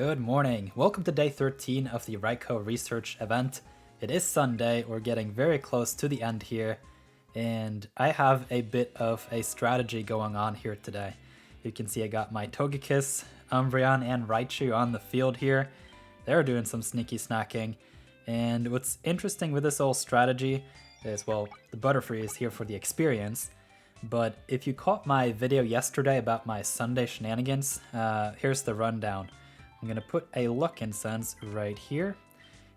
Good morning. Welcome to day 13 of the Raikou Research Event. It is Sunday, we're getting very close to the end here, and I have a bit of a strategy going on here today. You can see I got my Togekiss, Umbreon, and Raichu on the field here. They're doing some sneaky snacking, and what's interesting with this whole strategy is, well, the Butterfree is here for the experience, but if you caught my video yesterday about my Sunday shenanigans, here's the rundown. I'm gonna put a luck incense right here,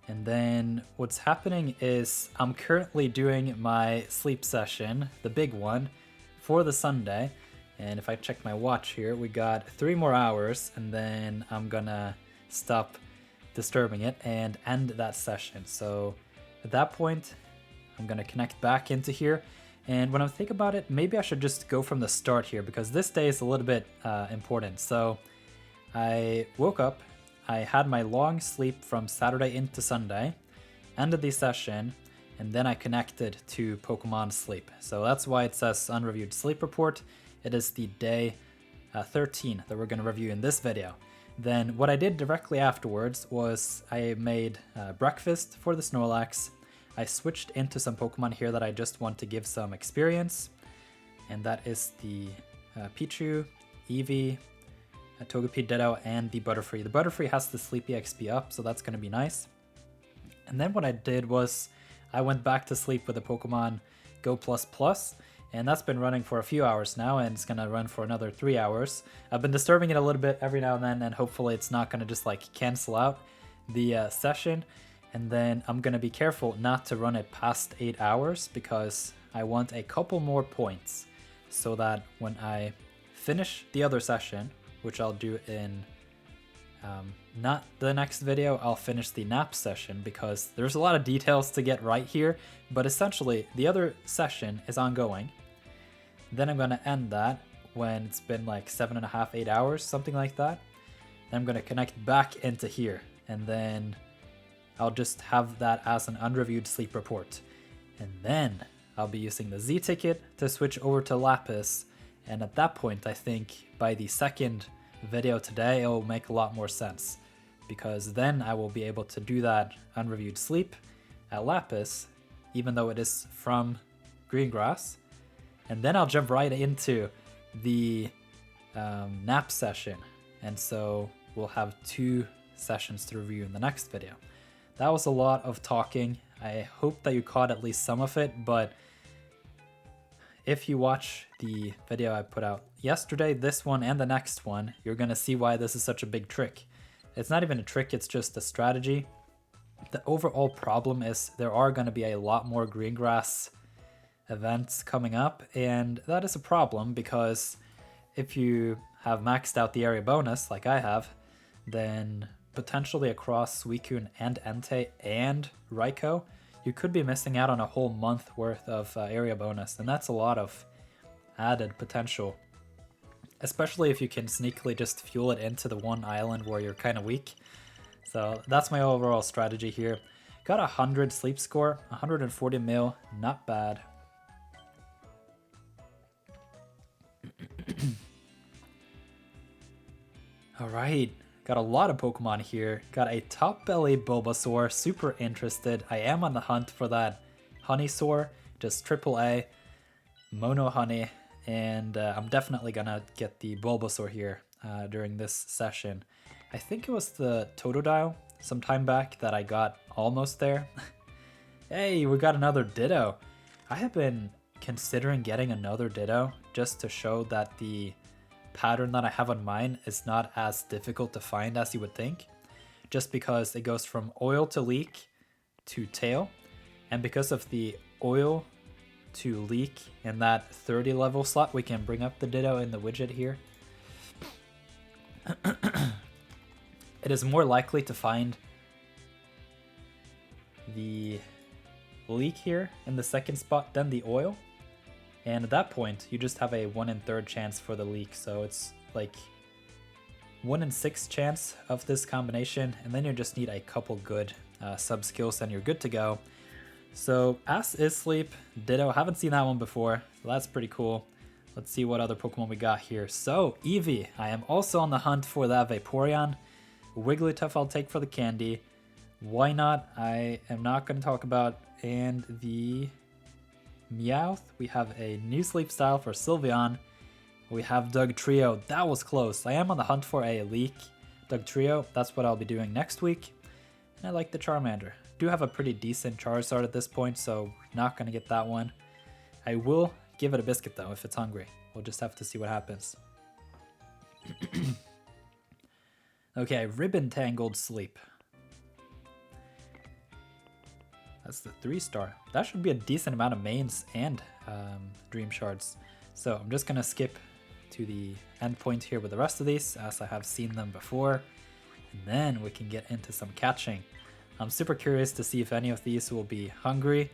and then what's happening is I'm currently doing my sleep session, the big one, for the Sunday, and if I check my watch here, we got 3 more hours, and then I'm gonna stop disturbing it and end that session. So at that point, I'm gonna connect back into here, and when I think about it, maybe I should just go from the start here, because this day is a little bit important. So I woke up, I had my long sleep from Saturday into Sunday, ended the session, and then I connected to Pokémon Sleep. So that's why it says unreviewed sleep report. It is the day 13 that we're going to review in this video. Then what I did directly afterwards was I made breakfast for the Snorlax. I switched into some Pokemon here that I just want to give some experience, and that is the Pichu, Eevee, Togepi, Ditto, and the Butterfree. The Butterfree has the Sleepy XP up, so that's going to be nice. And then what I did was I went back to sleep with the Pokemon Go++, and that's been running for a few hours now, and it's going to run for another 3 hours. I've been disturbing it a little bit every now and then, and hopefully it's not going to just like cancel out the session. And then I'm going to be careful not to run it past 8 hours, because I want a couple more points so that when I finish the other session, which I'll do in not the next video, I'll finish the nap session, because there's a lot of details to get right here, but essentially the other session is ongoing. Then I'm going to end that when it's been like 7.5, 8 hours, something like that. Then I'm going to connect back into here, and then I'll just have that as an unreviewed sleep report. And then I'll be using the Z ticket to switch over to Lapis, and at that point I think by the second video today it will make a lot more sense, because then I will be able to do that unreviewed sleep at Lapis, even though it is from Greengrass, and then I'll jump right into the nap session, and so we'll have 2 sessions to review in the next video. That was a lot of talking. I hope that you caught at least some of it, but if you watch the video I put out yesterday, this one and the next one, you're going to see why this is such a big trick. It's not even a trick, it's just a strategy. The overall problem is there are going to be a lot more Greengrass events coming up, and that is a problem, because if you have maxed out the area bonus like I have, then potentially across Suicune and Entei and Raikou, you could be missing out on a whole month worth of area bonus, and that's a lot of added potential, especially if you can sneakily just fuel it into the one island where you're kind of weak. So that's my overall strategy here. Got 100 sleep score, 140 mil, not bad. Alright, got a lot of Pokemon here. Got a top belly Bulbasaur, super interested. I am on the hunt for that Honeysaur, just AAA, Mono Honey, and I'm definitely gonna get the Bulbasaur here during this session. I think it was the Totodile some time back that I got almost there. Hey, we got another Ditto. I have been considering getting another Ditto just to show that the pattern that I have on mine is not as difficult to find as you would think, just because it goes from oil to leak to tail, and because of the oil to leak in that 30 level slot, we can bring up the Ditto in the widget here. It is more likely to find the leak here in the second spot than the oil, and at that point you just have a 1 in 3rd chance for the leak, so it's like 1 in 6 chance of this combination, and then you just need a couple good sub skills and you're good to go. So As is Sleep, Ditto, haven't seen that one before, so that's pretty cool. Let's see what other Pokemon we got here. So Eevee, I am also on the hunt for that Vaporeon. Wigglytuff I'll take for the candy. Why not? I am not going to talk about. And the Meowth. We have a new sleep style for Sylveon. We have Dugtrio. That was close. I am on the hunt for a leak Dugtrio. That's what I'll be doing next week. And I like the Charmander. Do have a pretty decent Charizard at this point, so not going to get that one. I will give it a biscuit though if it's hungry. We'll just have to see what happens. Okay, Ribbon Tangled Sleep. That's the 3-star. That should be a decent amount of mains and dream shards. So I'm just gonna skip to the end point here with the rest of these as I have seen them before. And then we can get into some catching. I'm super curious to see if any of these will be hungry.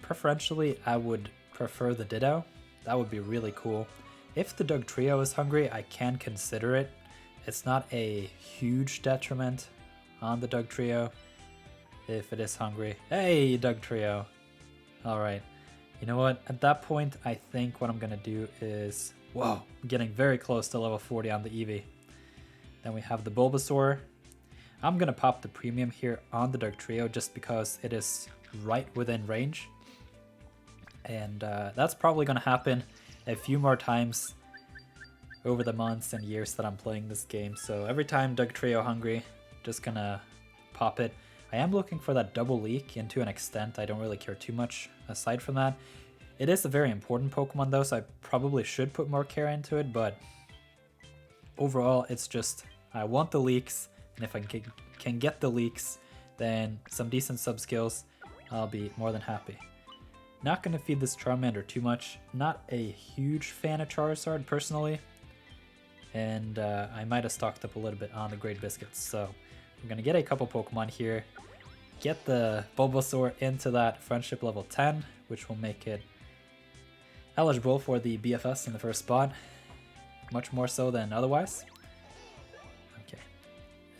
Preferentially, I would prefer the Ditto. That would be really cool. If the Dugtrio is hungry, I can consider it. It's not a huge detriment on the Dugtrio if it is hungry. Hey, Dugtrio. Alright. You know what? At that point, I think what I'm going to do is... Whoa, I'm getting very close to level 40 on the Eevee. Then we have the Bulbasaur. I'm going to pop the premium here on the Dugtrio just because it is right within range. And that's probably going to happen a few more times over the months and years that I'm playing this game. So every time Dugtrio hungry, just going to pop it. I am looking for that double leak, and to an extent I don't really care too much aside from that. It is a very important Pokemon though, so I probably should put more care into it, but overall it's just I want the leaks, and if I can get the leaks, then some decent sub skills, I'll be more than happy. Not going to feed this Charmander too much. Not a huge fan of Charizard personally, and I might have stocked up a little bit on the Great Biscuits, so we're going to get a couple Pokemon here, get the Bulbasaur into that Friendship level 10, which will make it eligible for the BFS in the first spot, much more so than otherwise. Okay,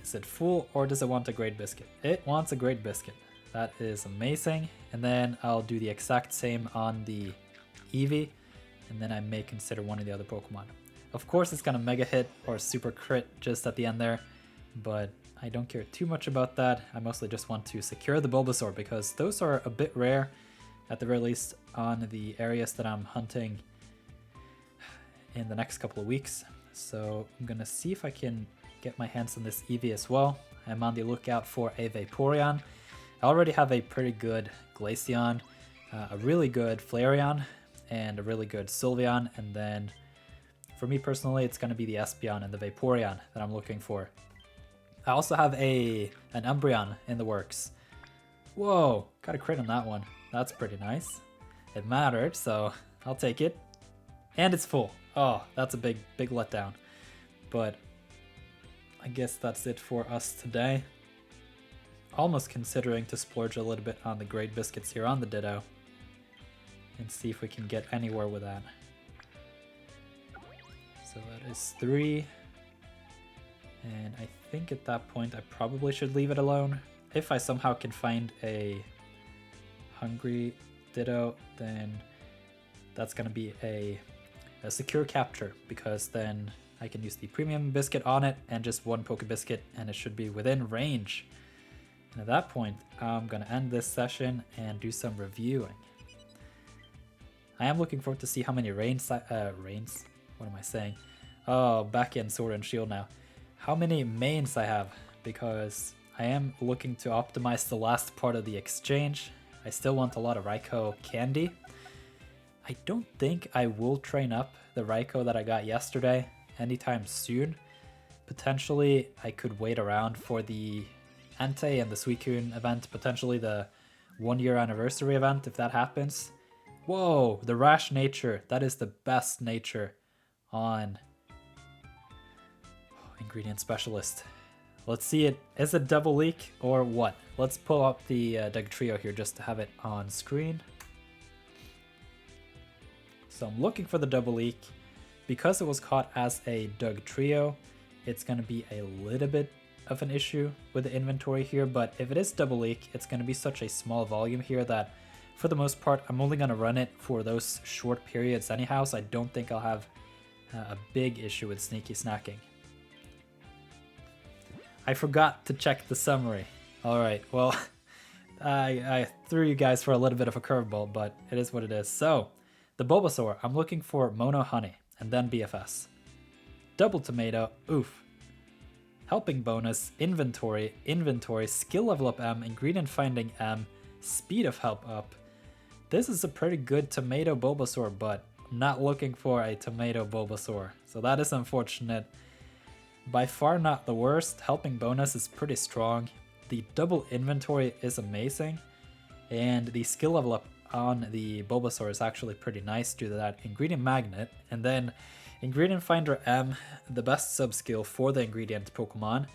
is it full or does it want a Great Biscuit? It wants a Great Biscuit. That is amazing. And then I'll do the exact same on the Eevee, and then I may consider one of the other Pokemon. Of course it's gonna Mega Hit or Super Crit just at the end there, but I don't care too much about that. I mostly just want to secure the Bulbasaur because those are a bit rare, at the very least on the areas that I'm hunting in the next couple of weeks. So I'm gonna see if I can get my hands on this Eevee as well. I'm on the lookout for a Vaporeon. I already have a pretty good Glaceon, a really good Flareon, and a really good Sylveon, and then for me personally it's gonna be the Espeon and the Vaporeon that I'm looking for. I also have an Umbreon in the works. Whoa, got a crit on that one. That's pretty nice. It mattered, so I'll take it. And it's full. Oh, that's a big letdown. But I guess that's it for us today. Almost considering to splurge a little bit on the Great Biscuits here on the Ditto and see if we can get anywhere with that. So that is 3. And I think at that point I probably should leave it alone. If I somehow can find a hungry Ditto, then that's going to be a secure capture, because then I can use the premium biscuit on it and just one Poke Biscuit and it should be within range. And at that point I'm going to end this session and do some reviewing. I am looking forward to see how many what am I saying? Oh, back in Sword and Shield now. How many mains I have, because I am looking to optimize the last part of the exchange. I still want a lot of Raikou candy. I don't think I will train up the Raikou that I got yesterday anytime soon. Potentially I could wait around for the Entei and the Suicune event, potentially the 1-year anniversary event if that happens. Whoa, the Rash Nature, that is the best nature on Ingredient Specialist. Let's see it. Is it double leak or what? Let's pull up the Dugtrio here just to have it on screen. So I'm looking for the double leak. Because it was caught as a Dugtrio, it's going to be a little bit of an issue with the inventory here, but if it is double leak, it's going to be such a small volume here that for the most part I'm only going to run it for those short periods anyhow, so I don't think I'll have a big issue with sneaky snacking. I forgot to check the summary. Alright, well, I threw you guys for a little bit of a curveball, but it is what it is. So, the Bulbasaur, I'm looking for Mono Honey, and then BFS. Double Tomato, oof. Helping bonus, inventory, skill level up M, ingredient finding M, speed of help up. This is a pretty good tomato Bulbasaur, but I'm not looking for a tomato Bulbasaur. So that is unfortunate. By far not the worst. Helping bonus is pretty strong. The double inventory is amazing. And the skill level up on the Bulbasaur is actually pretty nice due to that ingredient magnet. And then ingredient finder M, the best sub skill for the ingredient Pokemon,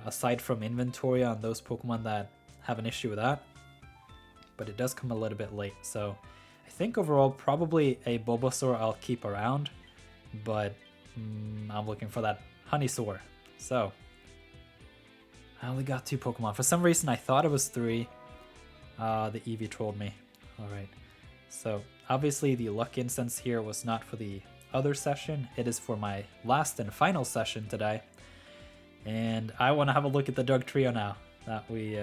aside from inventory on those Pokemon that have an issue with that. But it does come a little bit late, so I think overall probably a Bulbasaur I'll keep around, but I'm looking for that Honeysaur. So I only got 2 Pokemon. For some reason I thought it was 3. The Eevee trolled me. Alright, so obviously the luck incense here was not for the other session. It is for my last and final session today. And I want to have a look at the Dugtrio now that we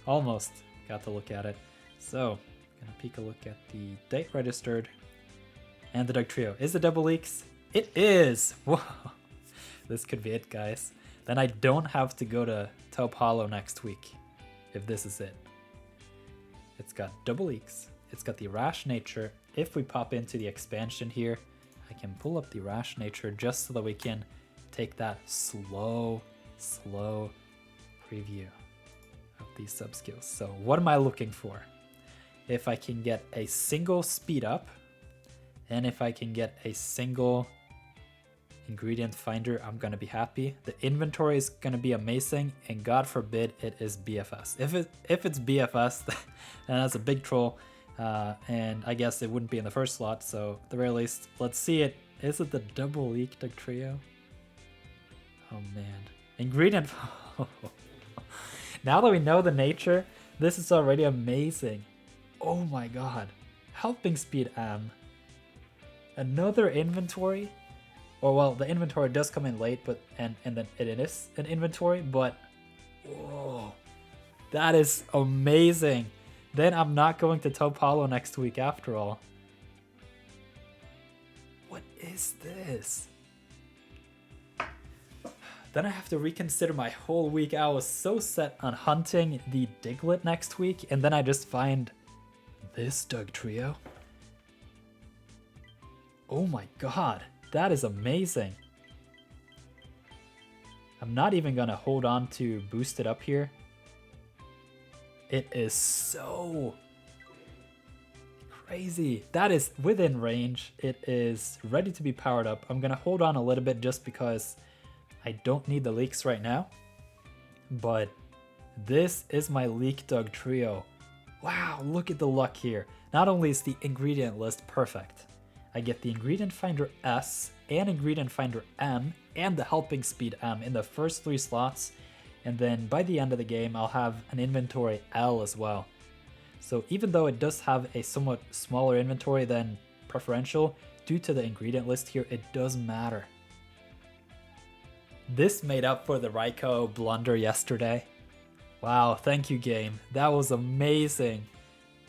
almost got to look at it. So, I'm gonna peek a look at the date registered and the Dugtrio. Is it double leaks? It is! Whoa! This could be it, guys. Then I don't have to go to Taupe Hollow next week, if this is it. It's got double leaks. It's got the rash nature. If we pop into the expansion here, I can pull up the rash nature just so that we can take that slow preview of these sub-skills. So what am I looking for? If I can get a single speed up, and if I can get a single ingredient finder, I'm gonna be happy. The inventory is gonna be amazing, and God forbid it is BFS. If it's BFS, then that's a big troll, and I guess it wouldn't be in the first slot, so at the very least, let's see it. Is it the double leak Dugtrio? Oh man. Ingredient... Now that we know the nature, this is already amazing. Oh my god. Helping speed M. Another inventory? Or well, the inventory does come in late, but and then it is an inventory, but whoa. That is amazing. Then I'm not going to Taupe Hollow next week after all. What is this? Then I have to reconsider my whole week. I was so set on hunting the Diglett next week, and then I just find this Dugtrio. Oh my god, that is amazing. I'm not even gonna hold on to boost it up here. It is so crazy. That is within range. It is ready to be powered up. I'm gonna hold on a little bit just because I don't need the leaks right now. But this is my leak Dugtrio. Wow, look at the luck here. Not only is the ingredient list perfect, I get the ingredient finder S and ingredient finder M and the helping speed M in the first 3 slots. And then by the end of the game, I'll have an inventory L as well. So even though it does have a somewhat smaller inventory than preferential, due to the ingredient list here, it does matter. This made up for the Raikou blunder yesterday. Wow, thank you game. That was amazing.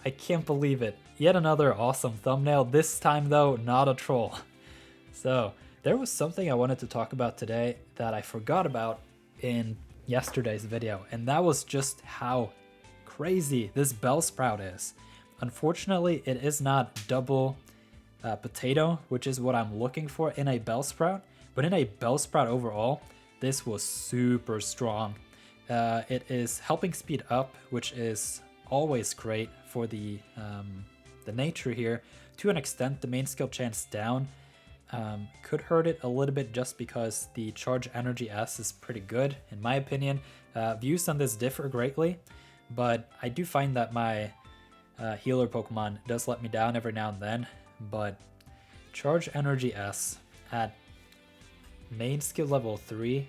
I can't believe it. Yet another awesome thumbnail, this time though, not a troll. So, there was something I wanted to talk about today that I forgot about in yesterday's video, and that was just how crazy this Bellsprout is. Unfortunately, it is not double potato, which is what I'm looking for in a Bellsprout, but in a Bellsprout overall, this was super strong. It is helping speed up, which is always great for the nature here. To an extent, the main skill chance down could hurt it a little bit just because the charge energy S is pretty good, in my opinion. Views on this differ greatly, but I do find that my healer Pokemon does let me down every now and then, but charge energy S at main skill level 3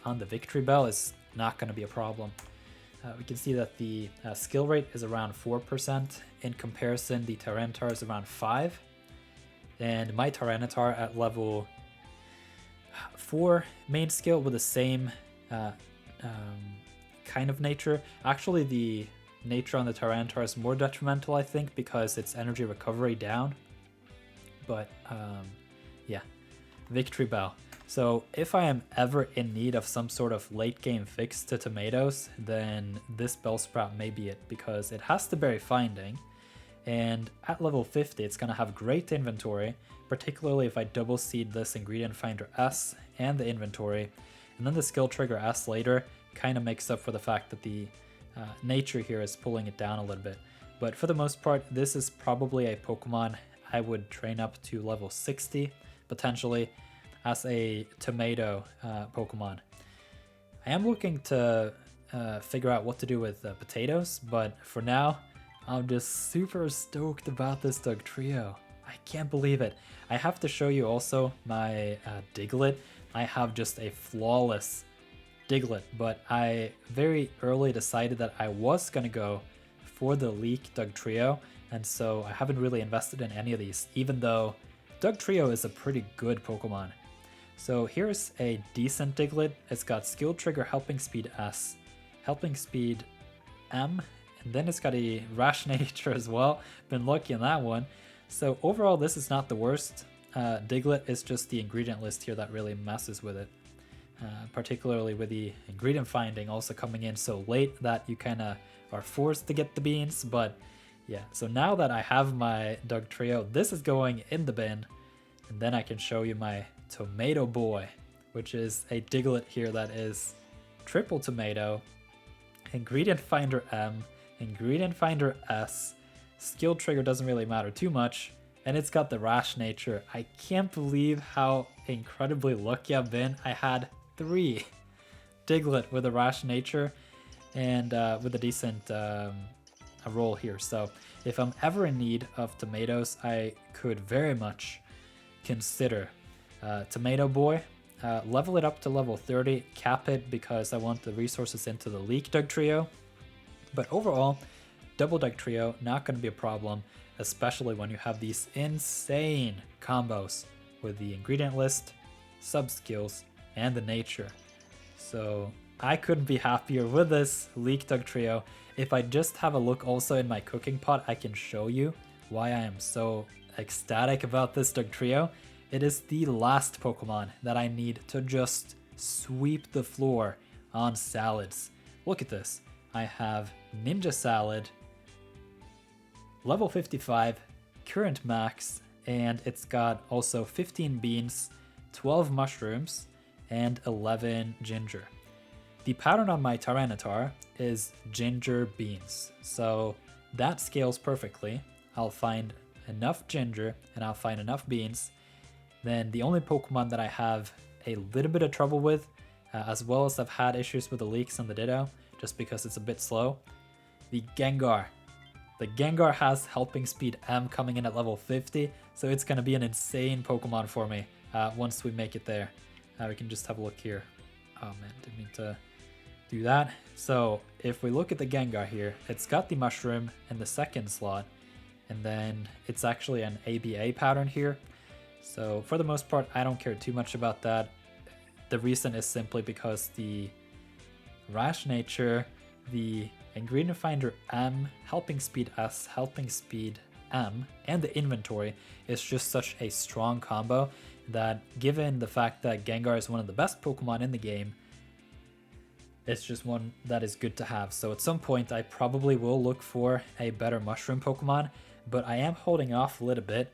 on the Victory Bell is not going to be a problem. We can see that the skill rate is around 4%. In comparison, the Tyranitar is around 5%. And my Tyranitar at level 4 main skill with the same kind of nature. Actually, the nature on the Tyranitar is more detrimental, I think, because it's energy recovery down. But yeah, Victory Bell. So if I am ever in need of some sort of late game fix to tomatoes, then this Bellsprout may be it, because it has to berry finding, and at level 50 it's going to have great inventory, particularly if I double seed this ingredient finder S and the inventory, and then the skill trigger S later kind of makes up for the fact that the nature here is pulling it down a little bit. But for the most part, this is probably a Pokemon I would train up to level 60 potentially as a tomato Pokemon. I am looking to figure out what to do with potatoes, but for now, I'm just super stoked about this Dugtrio. I can't believe it. I have to show you also my Diglett. I have just a flawless Diglett, but I very early decided that I was going to go for the Leek Dugtrio, and so I haven't really invested in any of these, even though Dugtrio is a pretty good Pokemon. So here's a decent Diglett. It's got skill trigger helping speed S, helping speed M, and then it's got a rash nature as well. Been lucky on that one. So overall, this is not the worst. Diglett is just the ingredient list here that really messes with it. Particularly with the ingredient finding also coming in so late that you kind of are forced to get the beans. But yeah, so now that I have my Dugtrio, this is going in the bin, and then I can show you my Tomato Boy, which is a Diglett here that is triple tomato, ingredient finder M, ingredient finder S, skill trigger doesn't really matter too much, and it's got the rash nature. I can't believe how incredibly lucky I've been. I had 3 Diglett with a rash nature and with a decent roll here. So if I'm ever in need of tomatoes, I could very much consider Tomato Boy. Level it up to level 30, cap it because I want the resources into the Leek Dugtrio. But overall, double Dugtrio, not going to be a problem, especially when you have these insane combos with the ingredient list, sub skills, and the nature. So I couldn't be happier with this Leek Dugtrio. If I just have a look also in my cooking pot, I can show you why I am so ecstatic about this Dugtrio. It is the last Pokemon that I need to just sweep the floor on salads. Look at this. I have Ninja Salad, level 55, current max, and it's got also 15 beans, 12 mushrooms, and 11 ginger. The pattern on my Tyranitar is ginger beans, so that scales perfectly. I'll find enough ginger and I'll find enough beans. Then the only Pokemon that I have a little bit of trouble with, as well as I've had issues with the leaks on the Ditto, just because it's a bit slow, the Gengar. The Gengar has helping speed M coming in at level 50, so it's going to be an insane Pokemon for me once we make it there. We can just have a look here. Oh man, didn't mean to do that. So if we look at the Gengar here, it's got the mushroom in the second slot, and then it's actually an ABA pattern here. So for the most part, I don't care too much about that. The reason is simply because the rash nature, the ingredient finder M, helping speed S, helping speed M, and the inventory is just such a strong combo that, given the fact that Gengar is one of the best Pokemon in the game, it's just one that is good to have. So at some point I probably will look for a better mushroom Pokemon, but I am holding off a little bit.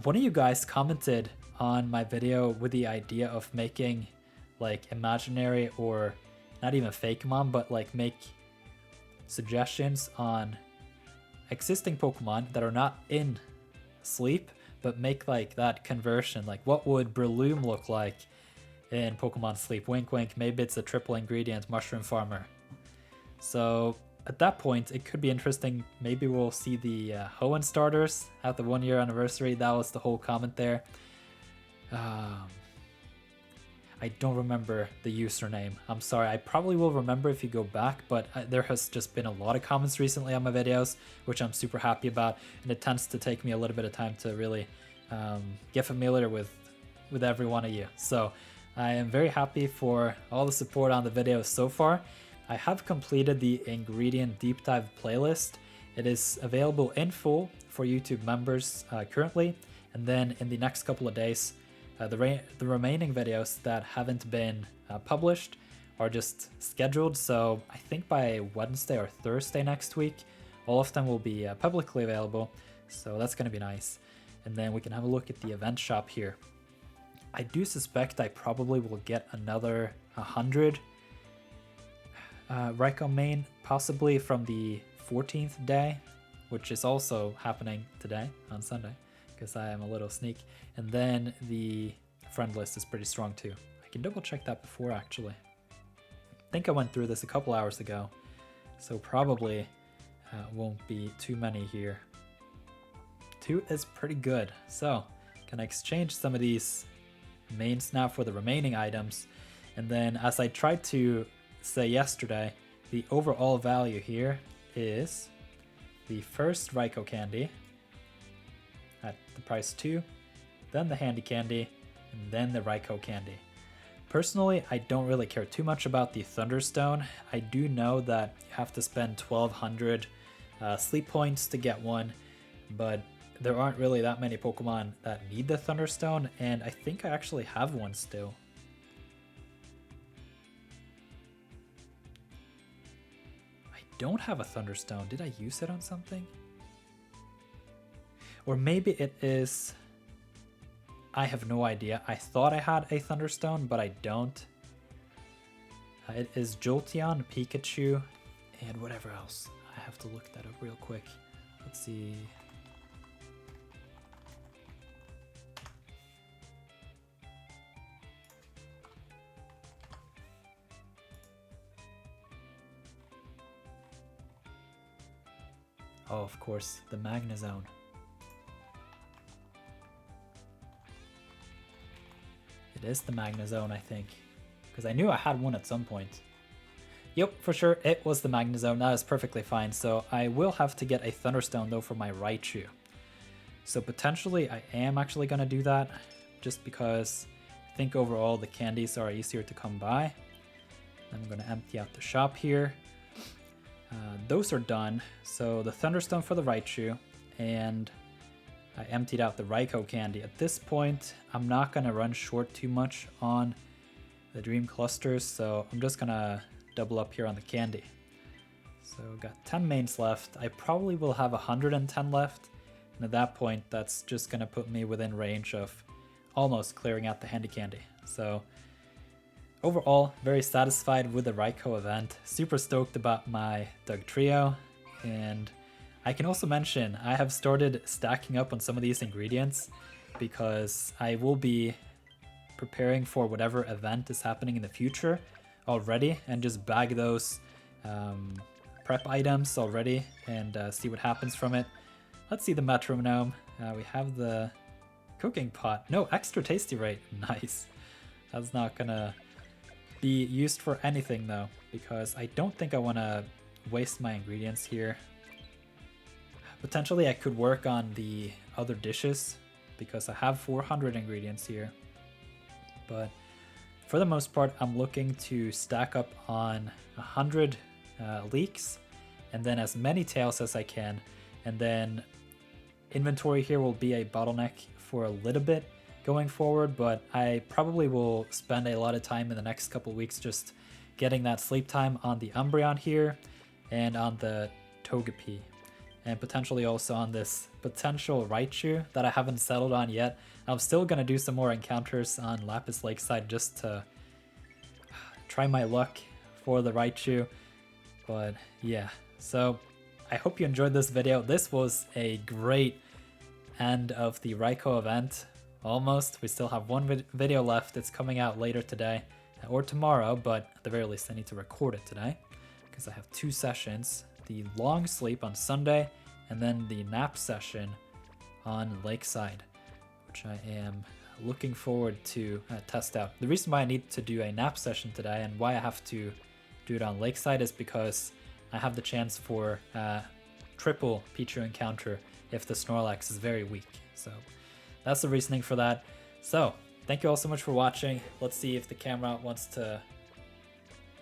One of you guys commented on my video with the idea of making like imaginary, or not even Fakemon, but like make suggestions on existing Pokemon that are not in Sleep, but make like that conversion. Like, what would Breloom look like in Pokemon Sleep? Wink wink, maybe it's a triple ingredient mushroom farmer. So at that point, it could be interesting. Maybe we'll see the Hoenn starters at the 1 year anniversary. That was the whole comment there. I don't remember the username. I'm sorry. I probably will remember if you go back, but there has just been a lot of comments recently on my videos, which I'm super happy about, and it tends to take me a little bit of time to really get familiar with every one of you. So I am very happy for all the support on the videos so far. I have completed the ingredient deep dive playlist. It is available in full for YouTube members currently, and then in the next couple of days, the remaining videos that haven't been published are just scheduled. So I think by Wednesday or Thursday next week, all of them will be publicly available. So that's going to be nice. And then we can have a look at the event shop here. I do suspect I probably will get another 100 Raikou main, possibly from the 14th day, which is also happening today on Sunday, because I am a little sneak. And then the friend list is pretty strong too. I can double check that before actually. I think I went through this a couple hours ago, so probably won't be too many here. 2 is pretty good. So can I exchange some of these mains now for the remaining items? And then, as I tried to say yesterday, the overall value here is the first Raikou candy at the price 2, then the handy candy, and then the Raikou candy. Personally, I don't really care too much about the Thunderstone. I do know that you have to spend 1200 sleep points to get one, but there aren't really that many Pokemon that need the Thunderstone, and I think I actually have one still. I don't have a Thunderstone. Did I use it on something? Or maybe it is... I have no idea. I thought I had a Thunderstone, but I don't. It is Jolteon, Pikachu, and whatever else. I have to look that up real quick. Let's see... Oh, of course, the Magnezone. It is the Magnezone, I think, because I knew I had one at some point. Yep, for sure, it was the Magnezone. That is perfectly fine. So I will have to get a Thunderstone though for my Raichu. So potentially I am actually going to do that, just because I think overall the candies are easier to come by. I'm going to empty out the shop here. Those are done. So the Thunderstone for the Raichu, and I emptied out the Raikou candy. At this point, I'm not going to run short too much on the Dream Clusters, so I'm just going to double up here on the candy. So got 10 mains left. I probably will have 110 left, and at that point, that's just going to put me within range of almost clearing out the handy candy. So overall, very satisfied with the Raikou event. Super stoked about my Dugtrio, and I can also mention I have started stacking up on some of these ingredients because I will be preparing for whatever event is happening in the future already, and just bag those prep items already and see what happens from it. Let's see the metronome. We have the cooking pot. No, extra tasty rate. Nice. That's not gonna be used for anything though, because I don't think I want to waste my ingredients here. Potentially I could work on the other dishes because I have 400 ingredients here, but for the most part I'm looking to stack up on 100 leeks and then as many tails as I can, and then inventory here will be a bottleneck for a little bit going forward, but I probably will spend a lot of time in the next couple weeks just getting that sleep time on the Umbreon here and on the Togepi, and potentially also on this potential Raichu that I haven't settled on yet. I'm still going to do some more encounters on Lapis Lakeside just to try my luck for the Raichu, but yeah. So I hope you enjoyed this video. This was a great end of the Raikou event. Almost. We still have one video left. It's coming out later today or tomorrow, but at the very least I need to record it today because I have 2 sessions. The long sleep on Sunday and then the nap session on Lakeside, which I am looking forward to test out. The reason why I need to do a nap session today and why I have to do it on Lakeside is because I have the chance for triple Pichu encounter if the Snorlax is very weak. So that's the reasoning for that. So Thank you all so much for watching. Let's see if the camera wants to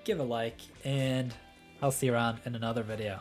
give a like, and I'll see you around in another video.